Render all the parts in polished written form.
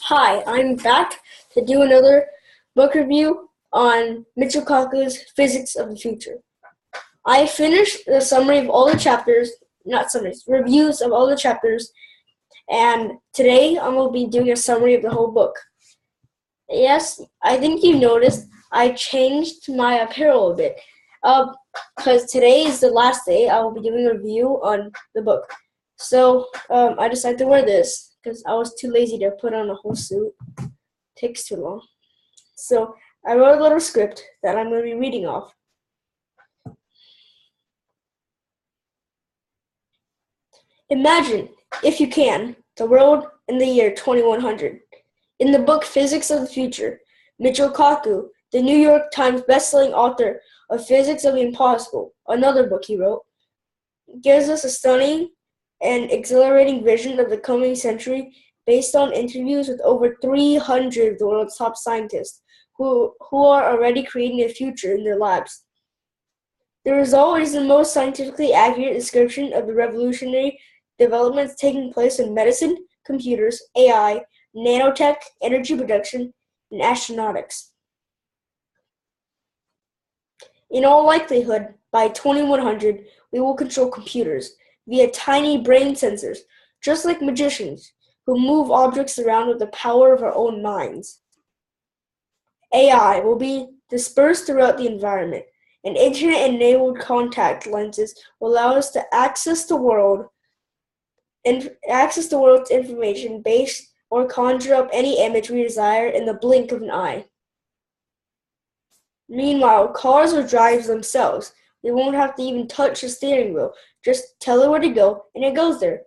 Hi, I'm back to do another book review on Michio Kaku's Physics of the Future. I finished the summary of all the chapters, not summaries, reviews of all the chapters, and today I'm going to be doing a summary of the whole book. Yes, I think you noticed I changed my apparel a bit, because today is the last day I will be doing a review on the book. So I decided to wear this because I was too lazy to put on a whole suit. Takes too long. So I wrote a little script that I'm going to be reading off. Imagine, if you can, the world in the year 2100. In the book Physics of the Future, Michio Kaku, the New York Times bestselling author of Physics of the Impossible, another book he wrote, gives us a stunning and exhilarating vision of the coming century based on interviews with over 300 of the world's top scientists who are already creating a future in their labs. The result is the most scientifically accurate description of the revolutionary developments taking place in medicine, computers, AI, nanotech, energy production, and astronautics. In all likelihood, by 2100, we will control computers via tiny brain sensors, just like magicians who move objects around with the power of our own minds. AI will be dispersed throughout the environment, and internet-enabled contact lenses will allow us to access the world's information base or conjure up any image we desire in the blink of an eye. Meanwhile, cars will drive themselves. We won't have to even touch the steering wheel. Just tell it where to go, and it goes there.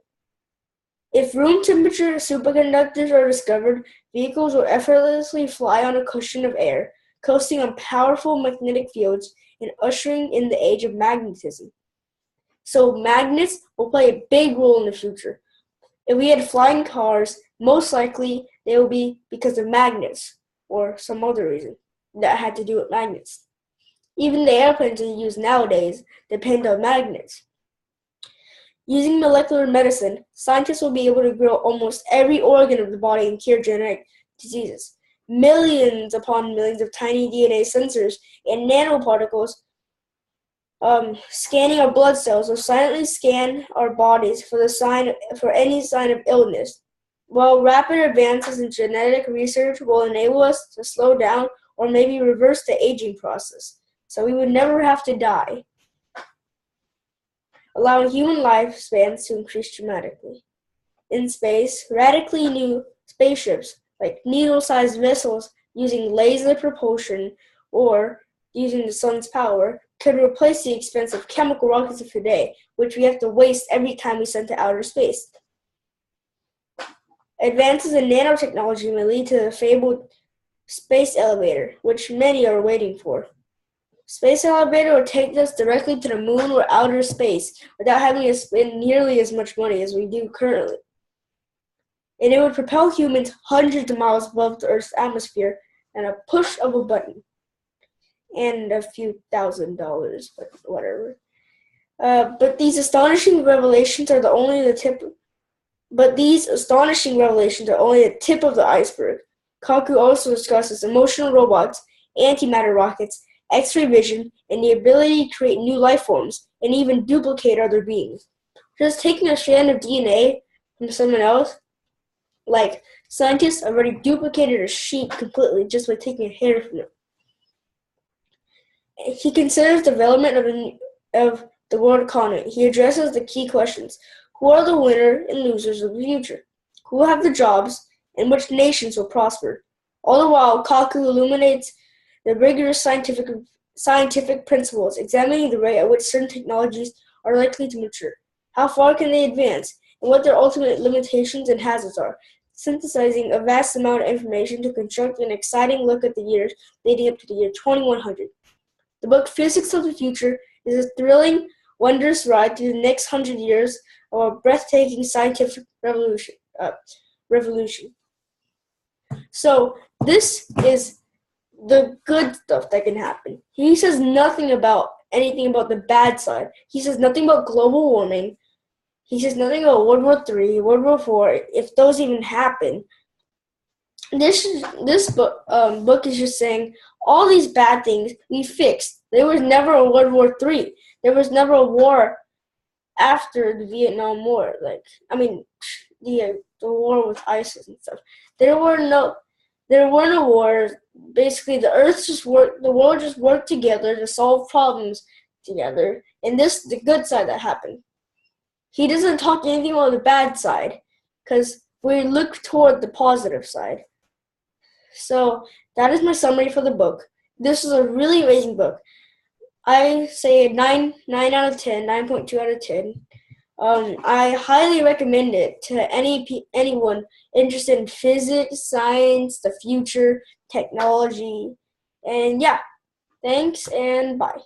If room temperature superconductors are discovered, vehicles will effortlessly fly on a cushion of air, coasting on powerful magnetic fields and ushering in the age of magnetism. So magnets will play a big role in the future. If we had flying cars, most likely they will be because of magnets or some other reason that had to do with magnets. Even the airplanes we use nowadays depend on magnets. Using molecular medicine, scientists will be able to grow almost every organ of the body and cure genetic diseases. Millions upon millions of tiny DNA sensors and nanoparticles scanning our blood cells will silently scan our bodies for any sign of illness, while rapid advances in genetic research will enable us to slow down or maybe reverse the aging process, so we would never have to die, allowing human lifespans to increase dramatically. In space, radically new spaceships, like needle-sized vessels using laser propulsion or using the sun's power, could replace the expensive chemical rockets of today, which we have to waste every time we send to outer space. Advances in nanotechnology may lead to the fabled space elevator, which many are waiting for. Space elevator would take us directly to the moon or outer space without having to spend nearly as much money as we do currently. And it would propel humans hundreds of miles above the Earth's atmosphere at a push of a button. And a few $1,000s, but whatever. But these astonishing revelations are only the tip of the iceberg. Kaku also discusses emotional robots, antimatter rockets, X-ray vision, and the ability to create new life forms and even duplicate other beings. Just taking a strand of DNA from someone else, like scientists already duplicated a sheep completely just by taking a hair from it. He considers development of the world economy. He addresses the key questions. Who are the winners and losers of the future? Who will have the jobs, and which nations will prosper? All the while, Kaku illuminates the rigorous scientific principles, examining the rate at which certain technologies are likely to mature. How far can they advance, and what their ultimate limitations and hazards are, synthesizing a vast amount of information to construct an exciting look at the years leading up to the year 2100. The book Physics of the Future is a thrilling, wondrous ride through the next 100 years of a breathtaking scientific revolution. So this is the good stuff that can happen. He says nothing about anything about the bad side. He says nothing about global warming. He says nothing about World War III, World War IV, if those even happen. This book is just saying all these bad things we fixed. There was never a World War III. There was never a war after the Vietnam War. The war with ISIS and stuff. There were no wars. Basically, the world just worked together to solve problems together. And this is the good side that happened. He doesn't talk anything about the bad side, because we look toward the positive side. So that is my summary for the book. This is a really amazing book. I say 9 out of 10, 9.2 out of 10. I highly recommend it to anyone interested in physics, science, the future, technology. And yeah, thanks and bye.